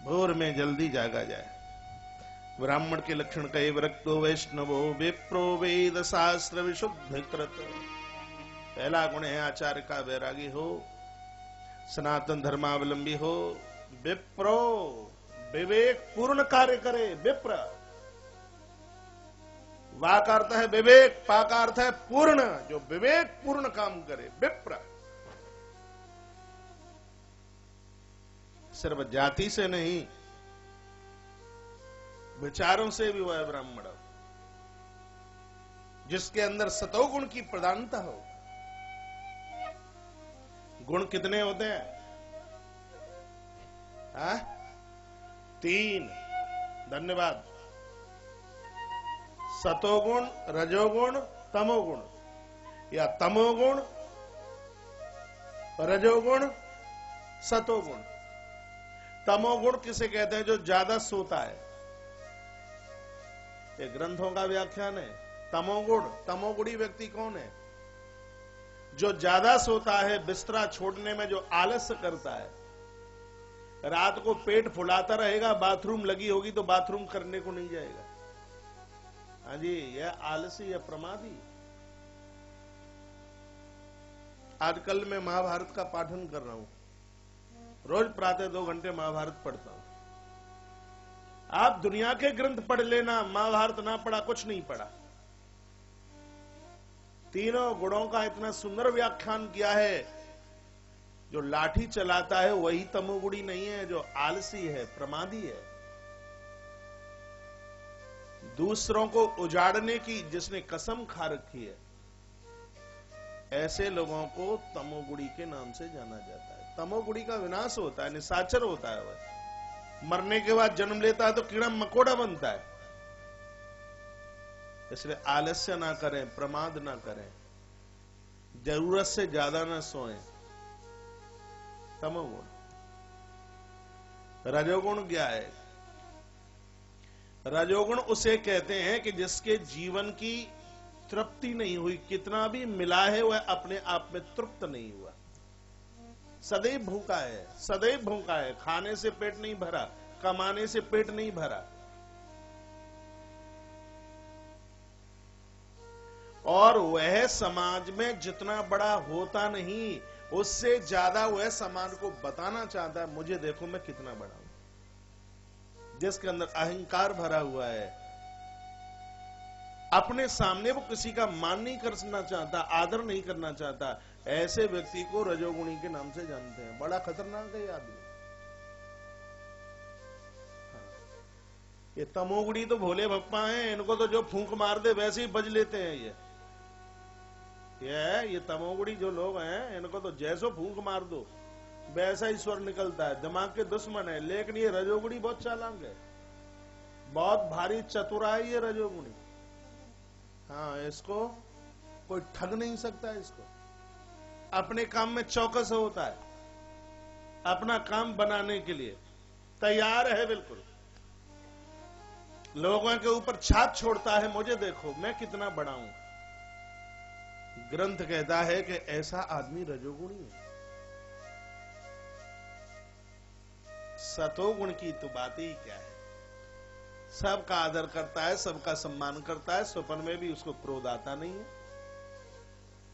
भोर में जल्दी जागा जाए। ब्राह्मण के लक्षण कहे विरक्तो वैष्णवो विप्रो वेद शास्त्र विशुद्ध कृत। पहला गुण है आचार्य का वैरागी हो, सनातन धर्मावलंबी हो, विप्रो विवेक पूर्ण कार्य करे। विप्र वा का अर्थ है विवेक, पा का अर्थ है पूर्ण, जो विवेक पूर्ण काम करे विप्र। सिर्फ जाति से नहीं, विचारों से भी वह है ब्राह्मण, जिसके अंदर सतोगुण की प्रधानता हो। गुण कितने होते हैं? हा? 3। धन्यवाद। सतोगुण, रजोगुण, तमोगुण, या तमोगुण, रजोगुण, सतोगुण। तमोगुण किसे कहते हैं? जो ज्यादा सोता है। ये ग्रंथों का व्याख्यान है। तमोगुण, तमोगुणी व्यक्ति कौन है? जो ज्यादा सोता है, बिस्तरा छोड़ने में जो आलस्य करता है, रात को पेट फुलाता रहेगा, बाथरूम लगी होगी तो बाथरूम करने को नहीं जाएगा। हाँ जी, यह आलसी, यह प्रमादी। आजकल मैं महाभारत का पाठन कर रहा हूं, रोज प्रातः 2 घंटे महाभारत पढ़ता हूं। आप दुनिया के ग्रंथ पढ़ लेना, महाभारत ना पढ़ा कुछ नहीं पढ़ा। तीनों गुणों का इतना सुंदर व्याख्यान किया है। जो लाठी चलाता है वही तमोगुणी नहीं है, जो आलसी है, प्रमादी है। दूसरों को उजाड़ने की जिसने कसम खा रखी है, ऐसे लोगों को तमोगुणी के नाम से जाना जाता है। तमोगुणी का विनाश होता है, निशाचर होता है। वह मरने के बाद जन्म लेता है तो कीड़ा मकोड़ा बनता है। इसलिए आलस्य ना करें, प्रमाद ना करें, जरूरत से ज्यादा ना सोएं। तमोगुण। रजोगुण क्या है? रजोगुण उसे कहते हैं कि जिसके जीवन की तृप्ति नहीं हुई, कितना भी मिला है वह अपने आप में तृप्त नहीं हुआ, सदैव भूखा है, सदैव भूखा है। खाने से पेट नहीं भरा, कमाने से पेट नहीं भरा, और वह समाज में जितना बड़ा होता नहीं, उससे ज्यादा वह समाज को बताना चाहता है, मुझे देखो मैं कितना बड़ा हूं। जिसके अंदर अहंकार भरा हुआ है, अपने सामने वो किसी का मान नहीं करना चाहता, आदर नहीं करना चाहता, ऐसे व्यक्ति को रजोगुणी के नाम से जानते हैं। बड़ा खतरनाक है ये आदमी। ये तमोगुणी तो भोले भप्पा हैं, इनको तो जो फूंक मार दे वैसे ही बज लेते हैं। ये तमोगुणी जो लोग हैं, इनको तो जैसो फूंक मार दो वैसा ही स्वर निकलता है। दिमाग के दुश्मन है। लेकिन ये रजोगुणी बहुत चालाक है, बहुत भारी चतुरा है ये रजोगुणी। हाँ, इसको कोई ठग नहीं सकता। इसको अपने काम में चौकस होता है, अपना काम बनाने के लिए तैयार है बिल्कुल। लोगों के ऊपर छाप छोड़ता है, मुझे देखो मैं कितना बड़ा हूं। ग्रंथ कहता है कि ऐसा आदमी रजोगुणी है। सतोगुण की तो बात ही क्या है। सबका आदर करता है, सबका सम्मान करता है, स्वप्न में भी उसको क्रोध आता नहीं है।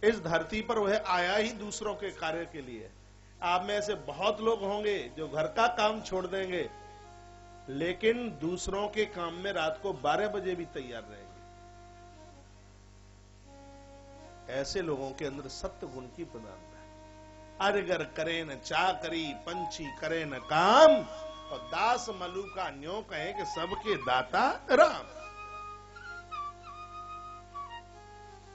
इस धरती पर वह आया ही दूसरों के कार्य के लिए। आप में ऐसे बहुत लोग होंगे जो घर का काम छोड़ देंगे, लेकिन दूसरों के काम में रात को 12 बजे भी तैयार रहेंगे। ऐसे लोगों के अंदर सत्य गुण की प्रधानता है। अरगर करे न चाकरी, पंछी करे न काम, और दास मलू का न्यों कहे कि सबके दाता राम।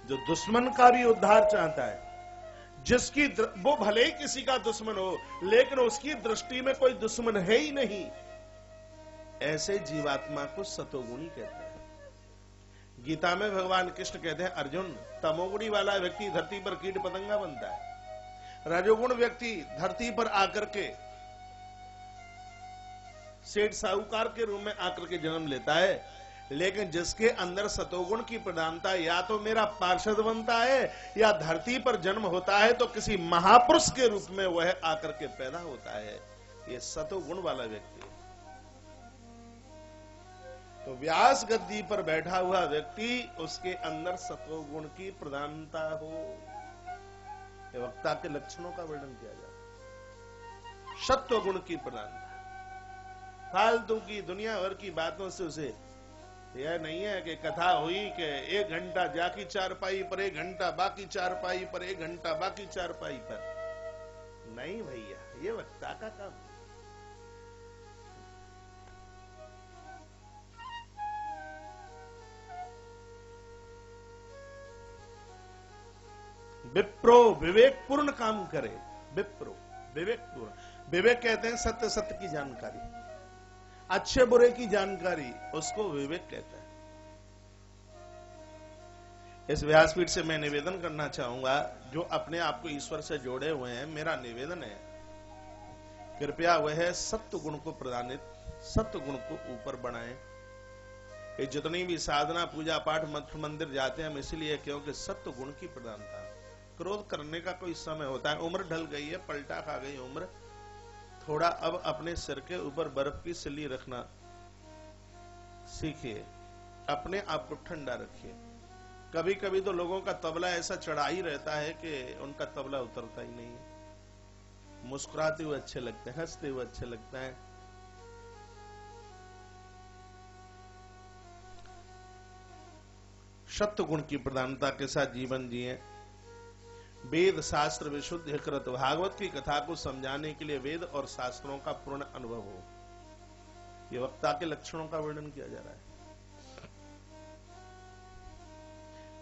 जो दुश्मन का भी उद्धार चाहता है, जिसकी वो भले ही किसी का दुश्मन हो, लेकिन उसकी दृष्टि में कोई दुश्मन है ही नहीं, ऐसे जीवात्मा को सतोगुणी कहते हैं। गीता में भगवान कृष्ण कहते हैं, अर्जुन, तमोगुणी वाला व्यक्ति धरती पर कीट पतंगा बनता है। रजोगुण व्यक्ति धरती पर आकर के सेठ साहूकार के रूप में आकर के जन्म लेता है। लेकिन जिसके अंदर सतोगुण की प्रधानता, या तो मेरा पार्षद बनता है, या धरती पर जन्म होता है तो किसी महापुरुष के रूप में वह आकर के पैदा होता है। ये सतोगुण वाला व्यक्ति है। तो व्यास गद्दी पर बैठा हुआ व्यक्ति, उसके अंदर सत्वगुण की प्रधानता हो। ये वक्ता के लक्षणों का वर्णन किया जाता है। सत्वगुण की प्रधानता। फालतू की दुनिया भर की बातों से उसे यह नहीं है कि कथा हुई कि 1 घंटा जाकी चारपाई पर, 1 घंटा बाकी चारपाई पर, 1 घंटा बाकी चारपाई पर। नहीं भैया, ये वक्ता का काम। विप्रो विवेकपूर्ण काम करे। विप्रो विवेकपूर्ण। विवेक कहते हैं सत्य सत्य की जानकारी, अच्छे बुरे की जानकारी, उसको विवेक कहता है। इस व्यासपीठ से मैं निवेदन करना चाहूंगा, जो अपने आप को ईश्वर से जोड़े हुए हैं, मेरा निवेदन है कृपया वह सत्य गुण को प्रदानित, सत्य गुण को ऊपर बढ़ाएं। ये जितनी भी साधना पूजा पाठ मठ मंदिर जाते हैं हम इसलिए क्योंकि सत्य गुण की प्रधानता। क्रोध करने का कोई समय होता है, उम्र ढल गई है, पलटा खा गई उम्र, थोड़ा अब अपने सिर के ऊपर बर्फ की सिल्ली रखना सीखिए, अपने आप को ठंडा रखिए। कभी कभी तो लोगों का तबला ऐसा चढ़ा ही रहता है कि उनका तबला उतरता ही नहीं है। मुस्कुराते हुए अच्छे लगते हैं, हंसते हुए अच्छे लगता है। सत्य गुण की प्रधानता के साथ जीवन जिए। वेद शास्त्र विशुद्ध कृत। भागवत की कथा को समझाने के लिए वेद और शास्त्रों का पूर्ण अनुभव हो। ये वक्ता के लक्षणों का वर्णन किया जा रहा है।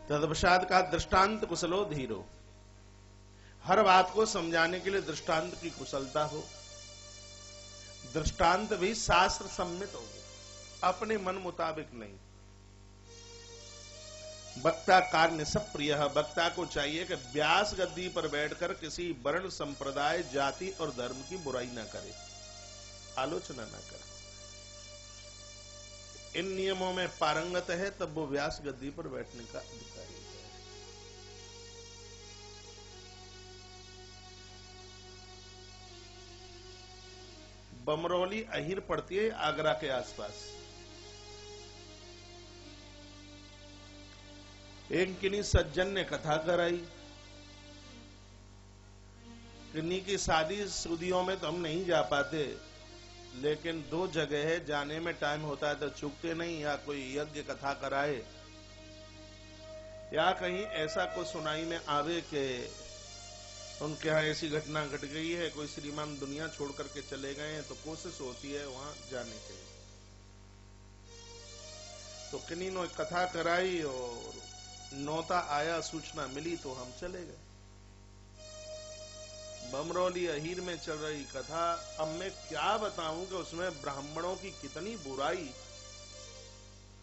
तदपश्चात का दृष्टांत कुशलो धीरो। हर बात को समझाने के लिए दृष्टांत की कुशलता हो। दृष्टांत भी शास्त्र सम्मित हो, अपने मन मुताबिक नहीं। वक्ता कार्य सब प्रिय। वक्ता को चाहिए कि व्यास गद्दी पर बैठकर किसी वर्ण संप्रदाय जाति और धर्म की बुराई ना करे, आलोचना ना करे। इन नियमों में पारंगत है तब वो व्यास गद्दी पर बैठने का अधिकारी है। बमरौली अहिर पड़ती है आगरा के आसपास। एक किन्हीं सज्जन ने कथा कराई। किन्हीं की शादी शुदियों में तो हम नहीं जा पाते, लेकिन 2 जगह है जाने में टाइम होता है तो चूकते नहीं। या कोई यज्ञ कथा कराए या कहीं ऐसा कुछ सुनाई में आवे कि उनके यहाँ ऐसी घटना घट गई है, कोई श्रीमान दुनिया छोड़ करके चले गए हैं, तो कोशिश होती है वहां जाने के लिए। तो किन्हीं ने कथा कराई और नौता आया, सूचना मिली तो हम चले गए। बमरौली अहीर में चल रही कथा। अब मैं क्या बताऊं कि उसमें ब्राह्मणों की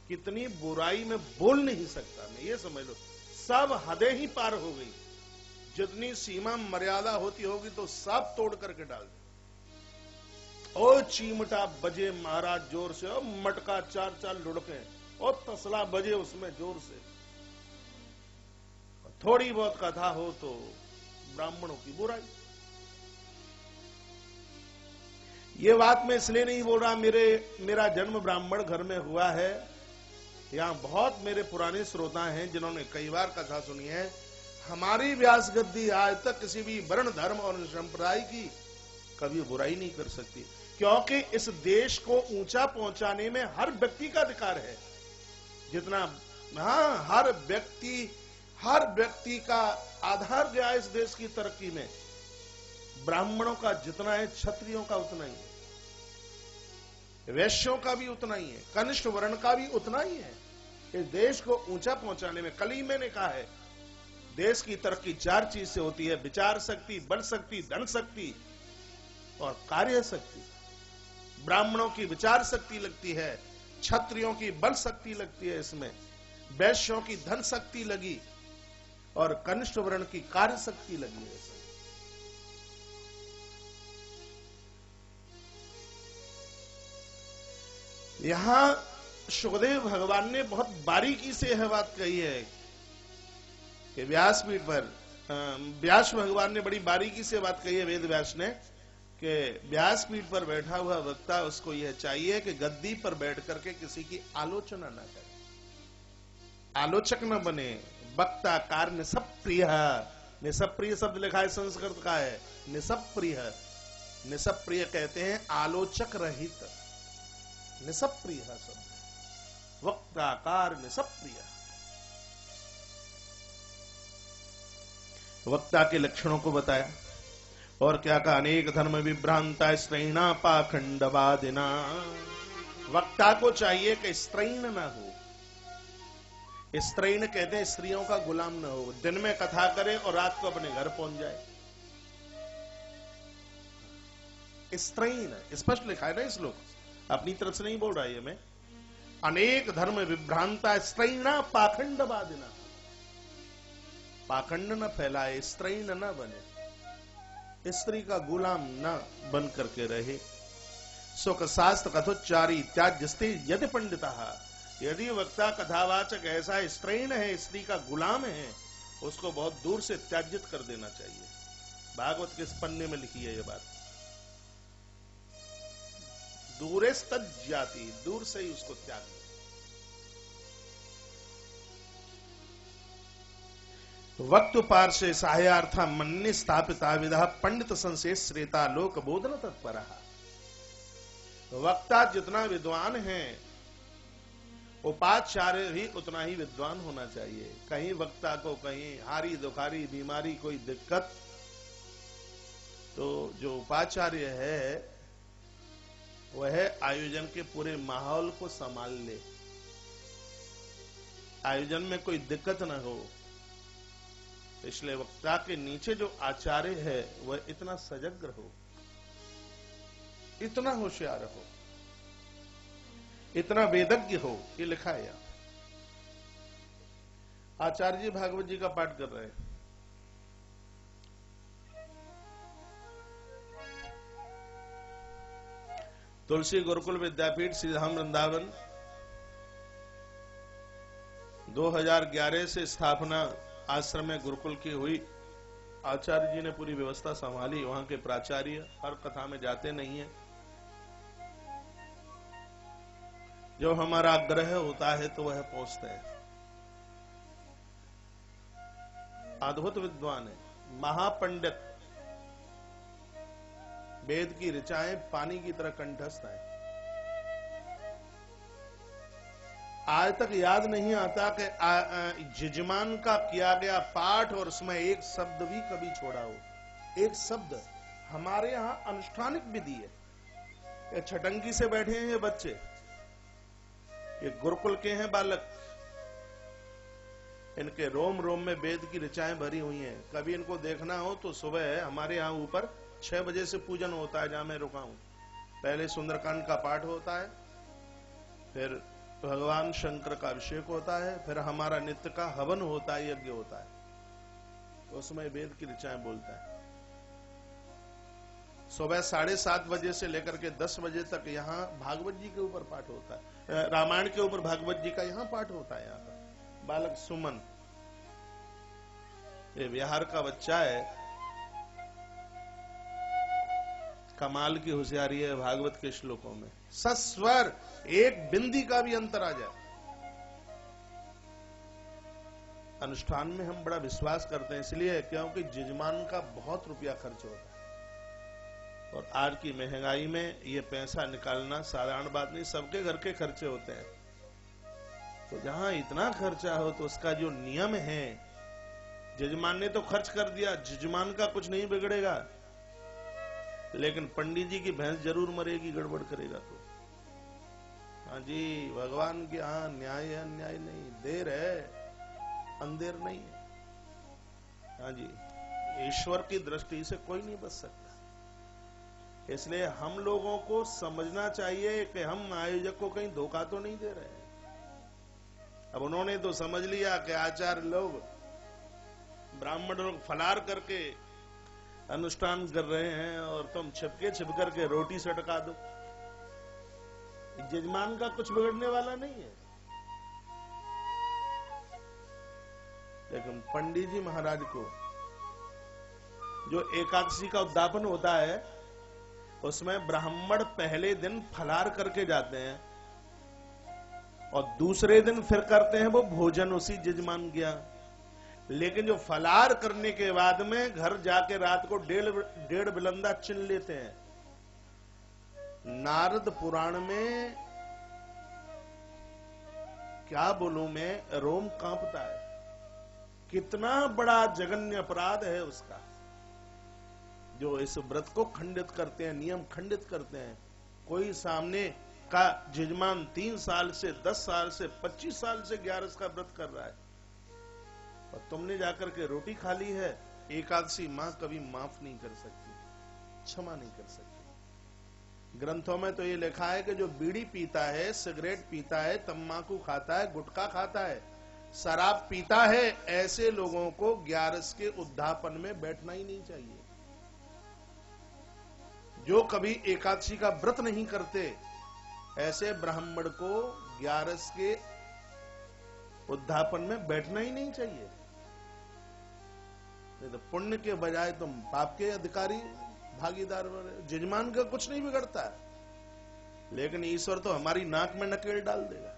कितनी बुराई में बोल नहीं सकता मैं, ये समझ लो। सब हदें ही पार हो गई। जितनी सीमा मर्यादा होती होगी तो सब तोड़ करके डाल दे। ओ चीमटा बजे महाराज जोर से, ओ मटका 4 लुढ़के, ओ तसला बजे उसमें जोर से। थोड़ी बहुत कथा हो तो ब्राह्मणों की बुराई। ये बात मैं इसलिए नहीं बोल रहा, मेरा जन्म ब्राह्मण घर में हुआ है। यहां बहुत मेरे पुराने श्रोता हैं जिन्होंने कई बार कथा सुनी है। हमारी व्यास गद्दी आज तक किसी भी वर्ण धर्म और संप्रदाय की कभी बुराई नहीं कर सकती, क्योंकि इस देश को ऊंचा पहुंचाने में हर व्यक्ति का अधिकार है। जितना हर व्यक्ति का आधार गया इस देश की तरक्की में। ब्राह्मणों का जितना है, क्षत्रियों का उतना ही है, वैश्यों का भी उतना ही है, कनिष्ठ वर्ण का भी उतना ही है। इस देश को ऊंचा पहुंचाने में, कल ही मैंने कहा है, देश की तरक्की 4 चीज से होती है: विचार शक्ति, बल शक्ति, धन शक्ति और कार्य शक्ति। ब्राह्मणों की विचार शक्ति लगती है, क्षत्रियों की बल शक्ति लगती है, इसमें वैश्यों की धन शक्ति लगी और कनिष्ठ वर्ण की कार्य शक्ति लगी है। यहां सुखदेव भगवान ने बहुत बारीकी से यह बात कही है कि व्यासपीठ पर व्यास भगवान ने बड़ी बारीकी से बात कही है, वेद व्यास ने, कि व्यासपीठ पर बैठा हुआ वक्ता, उसको यह चाहिए कि गद्दी पर बैठ करके किसी की आलोचना ना करे, आलोचक न बने। वक्ता कार निसप्रिय, निसप्रिय शब्द लिखा है संस्कृत का है, निसप्रिय, निसप्रिय कहते हैं आलोचक रहित, निसप्रिय शब्द, वक्ताकार निसप्रिय। वक्ता के लक्षणों को बताया और क्या कहा, अनेक धर्म विभ्रांता स्त्रैणा पाखंडवादिना। वक्ता को चाहिए कि स्त्रैण न हो, स्त्रैण कहते हैं स्त्रियों का गुलाम न हो, दिन में कथा करे और रात को अपने घर पहुंच जाए। स्त्रैण स्पष्ट लिखा है ना श्लोक, अपनी तरफ से नहीं बोल रहा है मैं। अनेक धर्म विभ्रांता स्त्रैणा पाखंडवादिना, पाखंड न फैलाए, स्त्रैण न बने, स्त्री का गुलाम न बन करके रहे। सुख शास्त्र कथोच्चारी त्याज्यस्ते यदि पंडिता, यदि वक्ता कथावाचक ऐसा स्त्रैण है, स्त्री का गुलाम है, उसको बहुत दूर से त्याज्यत कर देना चाहिए। भागवत के इस पन्ने में लिखी है ये बात, दूरेस्तज्जाति, दूर से ही उसको त्याग दे। वक्तु पार्श्वे सहायार्था मन्य स्थापिता विधा पंडित संशय श्रेता लोक बोधन तत्पर। वक्ता जितना विद्वान है, उपाचार्य भी उतना ही विद्वान होना चाहिए। कहीं वक्ता को कहीं हारी दुखारी बीमारी कोई दिक्कत, तो जो उपाचार्य है वह आयोजन के पूरे माहौल को संभाल ले, आयोजन में कोई दिक्कत न हो। इसलिए वक्ता के नीचे जो आचार्य है वह इतना सजग हो, इतना होशियार हो, इतना वेदज्ञ हो। ये लिखा है यहां। आचार्य जी भागवत जी का पाठ कर रहे हैं। तुलसी गुरुकुल विद्यापीठ श्रीधाम वृंदावन 2011 से स्थापना आश्रम में गुरुकुल की हुई। आचार्य जी ने पूरी व्यवस्था संभाली। वहां के प्राचार्य हर कथा में जाते नहीं है, जो हमारा आग्रह होता है तो वह पहुंचते हैं। अद्भुत विद्वान है, महापंडित, वेद की ऋचाएं पानी की तरह कंठस्थ है। आज तक याद नहीं आता कि जजमान का किया गया पाठ और उसमें एक शब्द भी कभी छोड़ा हो। एक शब्द। हमारे यहां अनुष्ठानिक विधि है। ये छटंकी से बैठे हैं ये बच्चे, ये गुरुकुल के हैं बालक, इनके रोम रोम में वेद की ऋचाएं भरी हुई हैं। कभी इनको देखना हो तो सुबह हमारे यहाँ ऊपर 6 बजे से पूजन होता है, जहां मैं रुका हूं। पहले सुंदरकांड का पाठ होता है, फिर भगवान शंकर का अभिषेक होता है, फिर हमारा नित्य का हवन होता है, यज्ञ होता है। उसमें वेद की ऋचाएं बोलता है। सुबह 7:30 बजे से लेकर के 10 बजे तक यहाँ भागवत जी के ऊपर पाठ होता है, रामायण के ऊपर भागवत जी का यहाँ पाठ होता है। यहाँ पर बालक सुमन, ये बिहार का बच्चा है, कमाल की होशियारी है भागवत के श्लोकों में। सस्वर, एक बिंदी का भी अंतर आ जाए। अनुष्ठान में हम बड़ा विश्वास करते हैं, इसलिए क्योंकि जजमान का बहुत रुपया खर्च होता है, और आज की महंगाई में ये पैसा निकालना साधारण बात नहीं। सबके घर के खर्चे होते हैं, तो जहां इतना खर्चा हो तो उसका जो नियम है, जजमान ने तो खर्च कर दिया, जजमान का कुछ नहीं बिगड़ेगा, लेकिन पंडित जी की भैंस जरूर मरेगी गड़बड़ करेगा तो। हाँ जी, भगवान के यहाँ न्याय है, अन्याय नहीं, देर है अंधेर नहीं है। हाँ जी, ईश्वर की दृष्टि से कोई नहीं बच सकता। इसलिए हम लोगों को समझना चाहिए कि हम आयोजक को कहीं धोखा तो नहीं दे रहे हैं। अब उन्होंने तो समझ लिया कि आचार्य लोग, ब्राह्मण लोग फलार करके अनुष्ठान कर रहे हैं और तुम छिपके छिप करके रोटी सटका दो। जजमान का कुछ बिगड़ने वाला नहीं है। लेकिन पंडित जी महाराज को जो एकादशी का उद्यापन होता है, उसमें ब्राह्मण पहले दिन फलार करके जाते हैं और दूसरे दिन फिर करते हैं वो भोजन उसी जजमान गया। लेकिन जो फलार करने के बाद में घर जाके रात को डेढ़ बिलंदा चिन लेते हैं, नारद पुराण में क्या बोलूं मैं, रोम कांपता है। कितना बड़ा जघन्य अपराध है उसका, जो इस व्रत को खंडित करते हैं, नियम खंडित करते हैं। कोई सामने का जजमान 3 साल से 10 साल से 25 साल से 11 का व्रत कर रहा है और तुमने जाकर के रोटी खा ली है। एकादशी मां कभी माफ नहीं कर सकती, क्षमा नहीं कर सकती। ग्रंथों में तो ये लिखा है कि जो बीड़ी पीता है, सिगरेट पीता है, तम्बाकू खाता है, गुटखा खाता है, शराब पीता है, ऐसे लोगों को 11 के उद्यापन में बैठना ही नहीं चाहिए। जो कभी एकादशी का व्रत नहीं करते, ऐसे ब्राह्मण को 11 के उद्यापन में बैठना ही नहीं चाहिए। नहीं तो पुण्य के बजाय तुम पाप के अधिकारी भागीदार बने। जजमान का कुछ नहीं बिगड़ता है, लेकिन ईश्वर तो हमारी नाक में नकेल डाल देगा,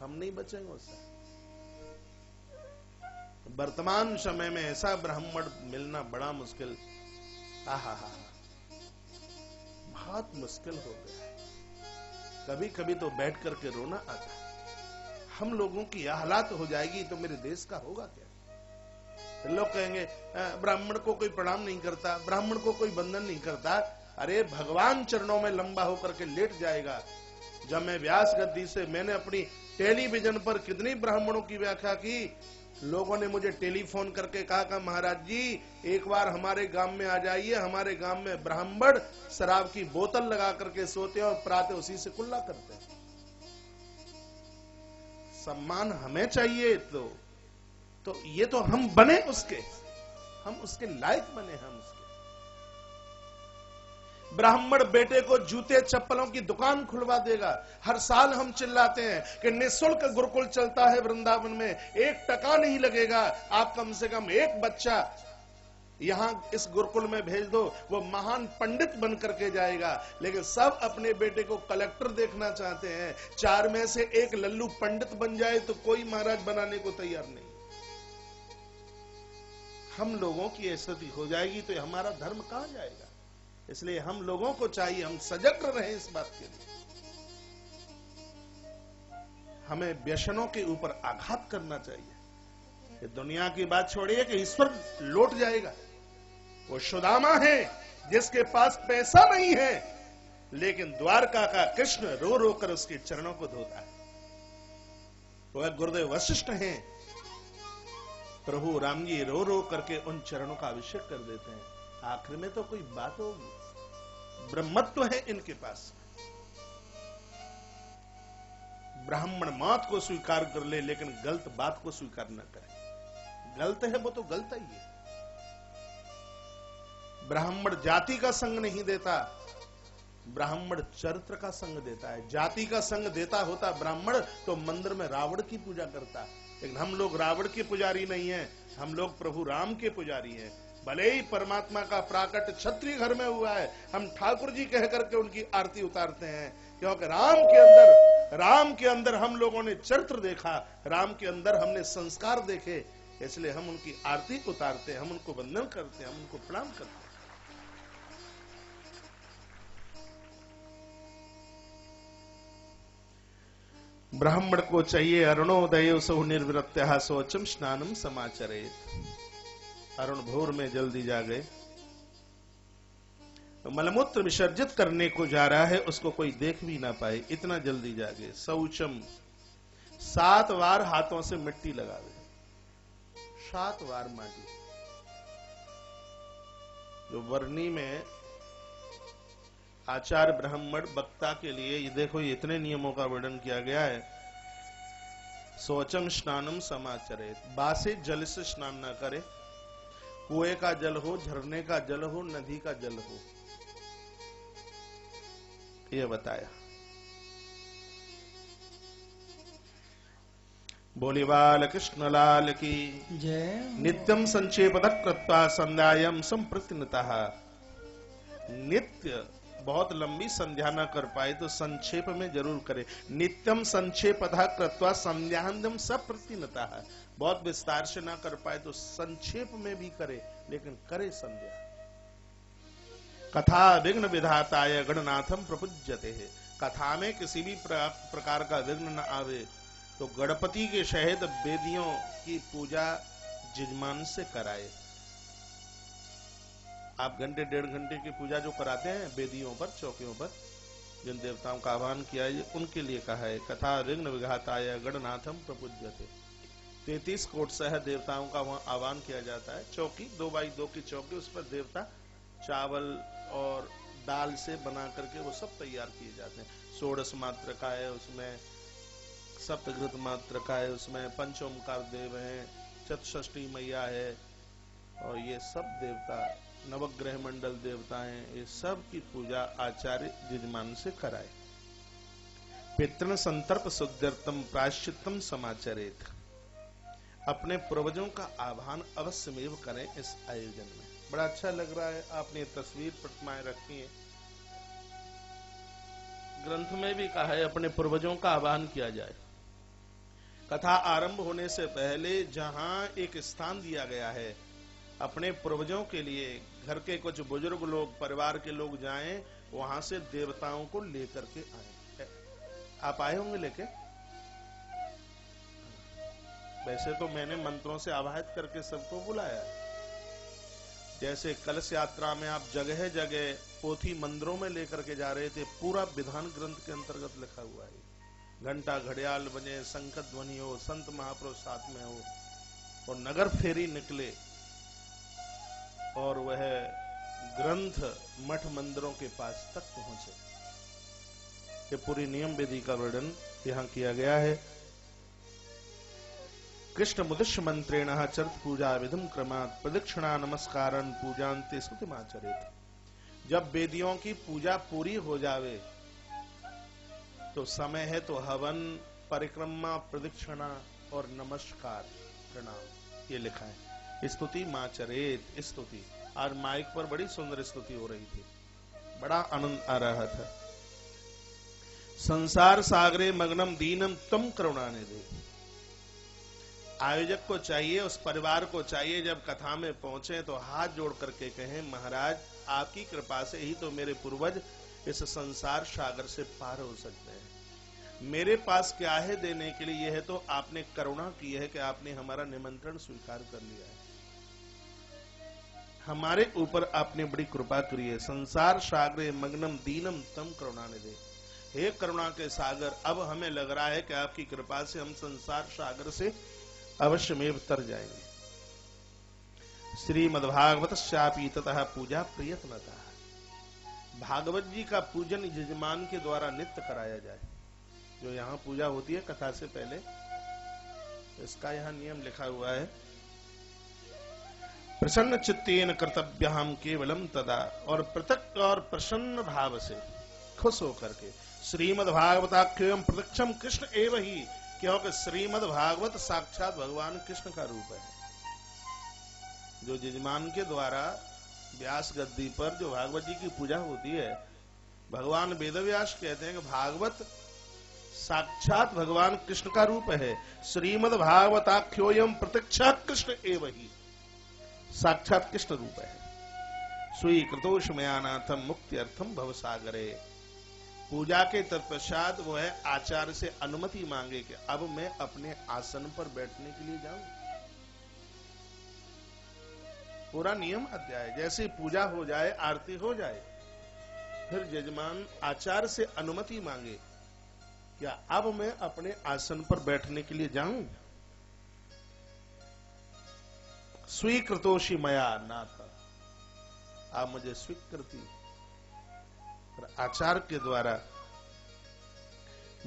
हम नहीं बचेंगे उससे। वर्तमान समय में ऐसा ब्राह्मण मिलना बड़ा मुश्किल, आहा, बहुत मुश्किल हो गया है। कभी कभी तो बैठ करके रोना आता है। हम लोगों की यह हालात हो जाएगी तो मेरे देश का होगा क्या? लोग कहेंगे ब्राह्मण को कोई प्रणाम नहीं करता, ब्राह्मण को कोई बंधन नहीं करता। अरे भगवान चरणों में लंबा होकर के लेट जाएगा। जब मैं व्यास गद्दी से, मैंने अपनी टेलीविजन पर कितनी ब्राह्मणों की व्याख्या की, लोगों ने मुझे टेलीफोन करके कहा महाराज जी एक बार हमारे गांव में आ जाइए, हमारे गांव में ब्राह्मण शराब की बोतल लगा करके सोते हैं और प्रातः उसी से कुल्ला करते हैं। सम्मान हमें चाहिए तो ये तो हम बने उसके, हम उसके लायक बने। हम उसके ब्राह्मण बेटे को जूते चप्पलों की दुकान खुलवा देगा। हर साल हम चिल्लाते हैं कि निःशुल्क गुरुकुल चलता है वृंदावन में, 1 टका नहीं लगेगा। आप कम से कम एक बच्चा यहां इस गुरुकुल में भेज दो, वो महान पंडित बन करके जाएगा। लेकिन सब अपने बेटे को कलेक्टर देखना चाहते हैं। 4 में से 1 लल्लू पंडित बन जाए तो कोई महाराज बनाने को तैयार नहीं। हम लोगों की स्थिति हो जाएगी तो हमारा धर्म कहां जाएगा? इसलिए हम लोगों को चाहिए हम सजग रहे इस बात के लिए। हमें व्यसनों के ऊपर आघात करना चाहिए। कि दुनिया की बात छोड़िए कि ईश्वर लौट जाएगा। वो सुदामा है जिसके पास पैसा नहीं है, लेकिन द्वारका का कृष्ण रो रो कर उसके चरणों को धोता है। वह गुरुदेव वशिष्ठ हैं, प्रभु राम जी रो रो करके उन चरणों का अभिषेक कर देते हैं। आखिर में तो कोई बात होगी। ब्रह्मत्व है इनके पास। ब्राह्मण मौत को स्वीकार कर ले, लेकिन गलत बात को स्वीकार न करे। गलत है वो तो गलत ही है। ब्राह्मण जाति का संग नहीं देता, ब्राह्मण चरित्र का संग देता है। जाति का संग देता होता ब्राह्मण तो मंदिर में रावण की पूजा करता। लेकिन हम लोग रावण के पुजारी नहीं हैं, हम लोग प्रभु राम के पुजारी हैं। भले ही परमात्मा का प्राकट क्षत्रिय घर में हुआ है, हम ठाकुर जी कह करके उनकी आरती उतारते हैं, क्योंकि राम के अंदर हम लोगों ने चरित्र देखा, राम के अंदर हमने संस्कार देखे, इसलिए हम उनकी आरती उतारते हैं, हम उनको वंदन करते हैं, हम उनको प्रणाम करते हैं। ब्राह्मण को चाहिए अरुणोदय सौ निर्वृत्य शौचम स्नानम समाचरेत। अरुण भोर में जल्दी जागे, मलमूत्र विसर्जित करने को जा रहा है, उसको कोई देख भी ना पाए, इतना जल्दी जागे। शौचम 7 बार हाथों से मिट्टी लगावे, 7 बार माटी। जो वर्णी में आचार्य ब्राह्मण वक्ता के लिए ये देखो इतने नियमों का वर्णन किया गया है। शौचम स्नानम समाचरेत, बासे जल से स्नान ना करे, कुएं का जल हो, झरने का जल हो, नदी का जल हो, ये बताया। बोली बाल कृष्ण लाल की जय। नित्यम संक्षेपद कृत्वा संध्यायम संप्रतिनतः, नित्य नित्य बहुत लंबी संध्या न कर पाए तो संक्षेप में जरूर करे। नित्यम संक्षेपतः कृत्वा संध्यानंदम सब प्रतिनता। बहुत विस्तार से ना कर पाए तो संक्षेप में भी करे, लेकिन करे संध्या। कथा विघ्न विधाताय गणनाथम प्रपूज्यते है। कथा में किसी भी प्रकार का विघ्न न आवे तो गणपति के सहित वेदियों की पूजा यजमान से कराए। आप घंटे डेढ़ घंटे की पूजा जो कराते हैं वेदियों पर, चौकियों पर, जिन देवताओं का आह्वान किया है उनके लिए कहा है। कथा विघ्न विघाताय गणनाथम प्रपूज्यते। 33 कोट सह देवताओं का वहां आह्वान किया जाता है। चौकी 2x2 की चौकी, उस पर देवता चावल और दाल से बना करके वो सब तैयार किए जाते हैं। 16 मात्र का है उसमें, सप्तघृत मात्र का है उसमें, पंचोमकार देव है, चतुष्ठी मैया है, और ये सब देवता नवग्रह मंडल देवता हैं। ये सब की पूजा आचार्य यजमान से कराए। पितृ संतर्प शुद्ध्यर्थम प्रायश्चित्तम समाचरेत। अपने पूर्वजों का आह्वान अवश्यमेव करें इस आयोजन में। बड़ा अच्छा लग रहा है, आपने तस्वीर प्रतिमाएं रखी हैं। ग्रंथ में भी कहा है अपने पूर्वजों का आह्वान किया जाए। कथा आरंभ होने से पहले जहां एक स्थान दिया गया है अपने पूर्वजों के लिए, घर के कुछ बुजुर्ग लोग, परिवार के लोग जाएं, वहां से देवताओं को लेकर के आए। आप आए होंगे लेके? वैसे तो मैंने मंत्रों से आवाहित करके सबको बुलाया। जैसे कलश यात्रा में आप जगह जगह पोथी मंदिरों में लेकर के जा रहे थे, पूरा विधान ग्रंथ के अंतर्गत लिखा हुआ है। घंटा घड़ियाल बजे, शंख ध्वनि हो, संत महापुरुष साथ में हो, और नगर फेरी निकले, और वह ग्रंथ मठ मंदिरों के पास तक पहुंचे। ये पूरी नियम विधि का वर्णन यहाँ किया गया है। कृष्ण मुदिश्य मंत्रेण चरित पूजा विधम क्रमात् प्रदक्षिणा नमस्कारन पूजान्ते स्तुतिमाचरेत्। जब वेदियों की पूजा पूरी हो जावे तो समय है तो हवन, परिक्रमा, प्रदक्षिणा और नमस्कार, प्रणाम, ये लिखा है। स्तुति माचरेत, स्तुति। आज माइक पर बड़ी सुंदर स्तुति हो रही थी, बड़ा आनंद आ रहा था। संसार सागरे मग्नम दीनम तम करुणानिधि। आयोजक को चाहिए, उस परिवार को चाहिए, जब कथा में पहुंचे तो हाथ जोड़ करके कहें, महाराज आपकी कृपा से ही तो मेरे पूर्वज इस संसार सागर से पार हो सकते हैं। मेरे पास क्या है देने के लिए? यह है तो आपने करुणा की है कि आपने हमारा निमंत्रण स्वीकार कर लिया है, हमारे ऊपर आपने बड़ी कृपा करी है। संसार सागरे मग्नम दीनम तम करुणानिधि। हे करुणा के सागर, अब हमें लग रहा है कि आपकी कृपा से हम संसार सागर से अवश्यमेव तर जाएंगे। श्रीमद्भागवत श्यापी ततः पूजा प्रियतनता। भागवत जी का पूजन यजमान के द्वारा नित्य कराया जाए। जो यहाँ पूजा होती है कथा से पहले, इसका यहाँ नियम लिखा हुआ है। प्रसन्न चित्तेन कर्तव्यहम केवलम तदा। और पृथक और प्रसन्न भाव से, खुश होकर के, श्रीमद् भागवताख्यम प्रत्यक्षम कृष्ण एव ही, क्योंकि श्रीमद् भागवत साक्षात भगवान कृष्ण का रूप है। जो यजमान के द्वारा व्यास गद्दी पर जो भागवत जी की पूजा होती है, भगवान वेदव्यास कहते हैं कि भागवत साक्षात भगवान कृष्ण का रूप है। श्रीमद् भागवताख्योयम प्रत्यक्षात कृष्ण एव ही, साक्षात कृष्ण रूप है। स्वीकृतोषमयानाथम मुक्त्यर्थम भवसागरे। पूजा के तत्पश्चात वो है आचार्य से अनुमति मांगे कि अब मैं अपने आसन पर बैठने के लिए जाऊं। पूरा नियम अध्याय। जैसे पूजा हो जाए, आरती हो जाए, फिर यजमान आचार्य से अनुमति मांगे, क्या अब मैं अपने आसन पर बैठने के लिए जाऊं? स्वीकृतोषि मया नाथ, आप मुझे स्वीकृति आचार्य के द्वारा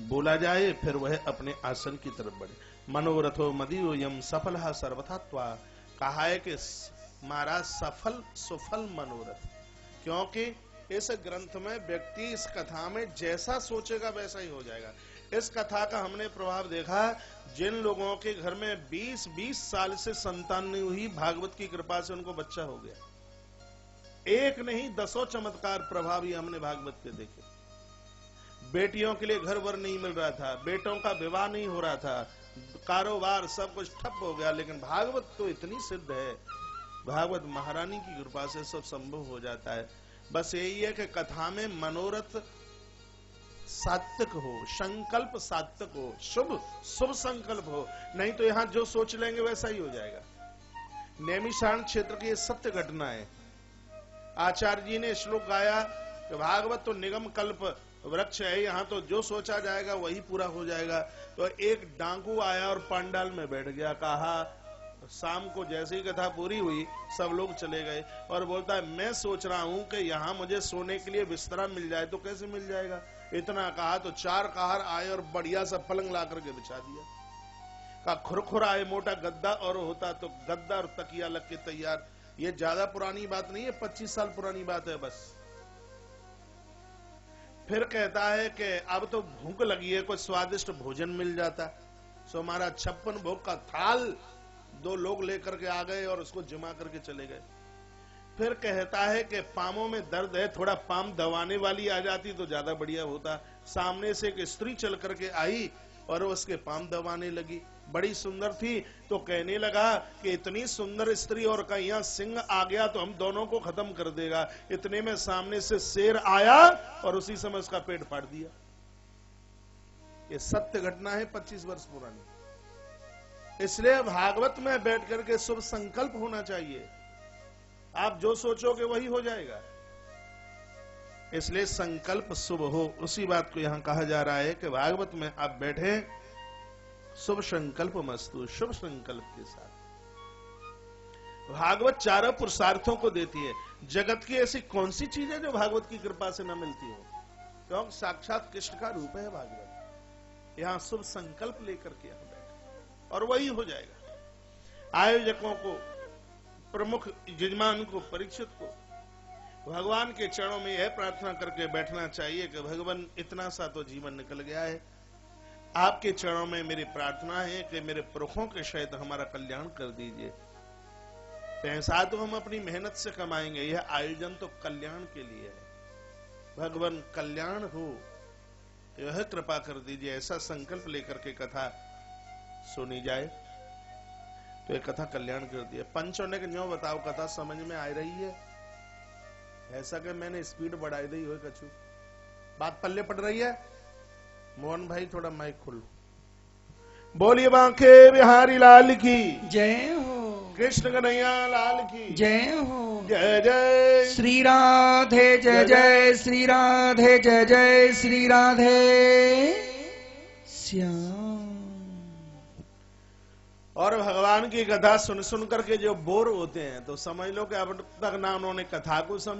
बोला जाए, फिर वह अपने आसन की तरफ बढ़े। मनोरथो मदीयो यम सफल सर्वथा त्वा। कहा है कि हमारा सफल सुफल मनोरथ, क्योंकि इस ग्रंथ में व्यक्ति इस कथा में जैसा सोचेगा वैसा ही हो जाएगा। इस कथा का हमने प्रभाव देखा। जिन लोगों के घर में 20-20 साल से संतान नहीं हुई, भागवत की कृपा से उनको बच्चा हो गया। एक नहीं 10 चमत्कार प्रभावी हमने भागवत के देखे। बेटियों के लिए घर वर नहीं मिल रहा था, बेटों का विवाह नहीं हो रहा था, कारोबार सब कुछ ठप हो गया, लेकिन भागवत तो इतनी सिद्ध है, भागवत महारानी की कृपा से सब संभव हो जाता है। बस यही है कि कथा में मनोरथ सात्विक हो, संकल्प सात्विक हो, शुभ संकल्प हो, नहीं तो यहां जो सोच लेंगे वैसा ही हो जाएगा। नैमिषारण्य क्षेत्र की सत्य घटना है। आचार्य जी ने श्लोक गाया कि भागवत तो निगम कल्प वृक्ष है, यहाँ तो जो सोचा जाएगा वही पूरा हो जाएगा। तो एक डाकू आया और पंडाल में बैठ गया। कहा शाम को जैसे ही कथा पूरी हुई सब लोग चले गए और बोलता है मैं सोच रहा हूं कि यहाँ मुझे सोने के लिए बिस्तरा मिल जाए। तो कैसे मिल जाएगा? इतना कहा तो 4 काहर आए और बढ़िया सा पलंग ला करके बिछा दिया। का खुरखुर आए मोटा गद्दा और होता तो गद्दा और तकिया लग के तैयार। ये ज्यादा पुरानी बात नहीं है, 25 साल पुरानी बात है बस। फिर कहता है कि अब तो भूख लगी है, कोई स्वादिष्ट भोजन मिल जाता। सो हमारा 56 भोग का थाल 2 लोग लेकर के आ गए और उसको जमा करके चले गए। फिर कहता है कि पामों में दर्द है, थोड़ा पाम दबाने वाली आ जाती तो ज्यादा बढ़िया होता। सामने से एक स्त्री चल करके आई और उसके पाम दबाने लगी, बड़ी सुंदर थी। तो कहने लगा कि इतनी सुंदर स्त्री और कहीं यहाँ सिंह आ गया तो हम दोनों को खत्म कर देगा। इतने में सामने से शेर आया और उसी समय उसका पेट फाड़ दिया। ये सत्य घटना है, 25 वर्ष पुरानी। इसलिए भागवत में बैठ करके शुभ संकल्प होना चाहिए। आप जो सोचोगे वही हो जाएगा। इसलिए संकल्प शुभ हो, उसी बात को यहां कहा जा रहा है कि भागवत में आप बैठे शुभ संकल्प मस्तु, शुभ संकल्प के साथ। भागवत 4 पुरुषार्थों को देती है। जगत की ऐसी कौन सी चीज है जो भागवत की कृपा से न मिलती हो? क्योंकि साक्षात कृष्ण का रूप है भागवत। यहां शुभ संकल्प लेकर के यहां बैठे और वही हो जाएगा। आयोजकों को, प्रमुख यजमान को, परीक्षित को भगवान के चरणों में यह प्रार्थना करके बैठना चाहिए कि भगवान इतना सा तो जीवन निकल गया है, आपके चरणों में मेरी प्रार्थना है कि मेरे पुरखों के सहित हमारा कल्याण कर दीजिए। पैसा तो हम अपनी मेहनत से कमाएंगे, यह आयोजन तो कल्याण के लिए है। भगवान कल्याण हो यह कृपा कर दीजिए, ऐसा संकल्प लेकर के कथा सुनी जाए तो ये कथा कल्याण कर दिया। पंचों ने क्यों बताओ कथा समझ में आ रही है? ऐसा कि मैंने स्पीड बढ़ाई दी हो, कछु बात पल्ले पड़ रही है? मोहन भाई थोड़ा माइक खोलो। बोलिए बांके बिहारी लाल की जय हो, कृष्ण कन्हैया लाल की जय हो। जय जय श्री राधे जय जय श्री राधे जय जय श्री राधे श्याम। और भगवान की कथा सुन सुन करके जो बोर होते हैं तो समझ लो कि अब तक ना उन्होंने कथा को समझ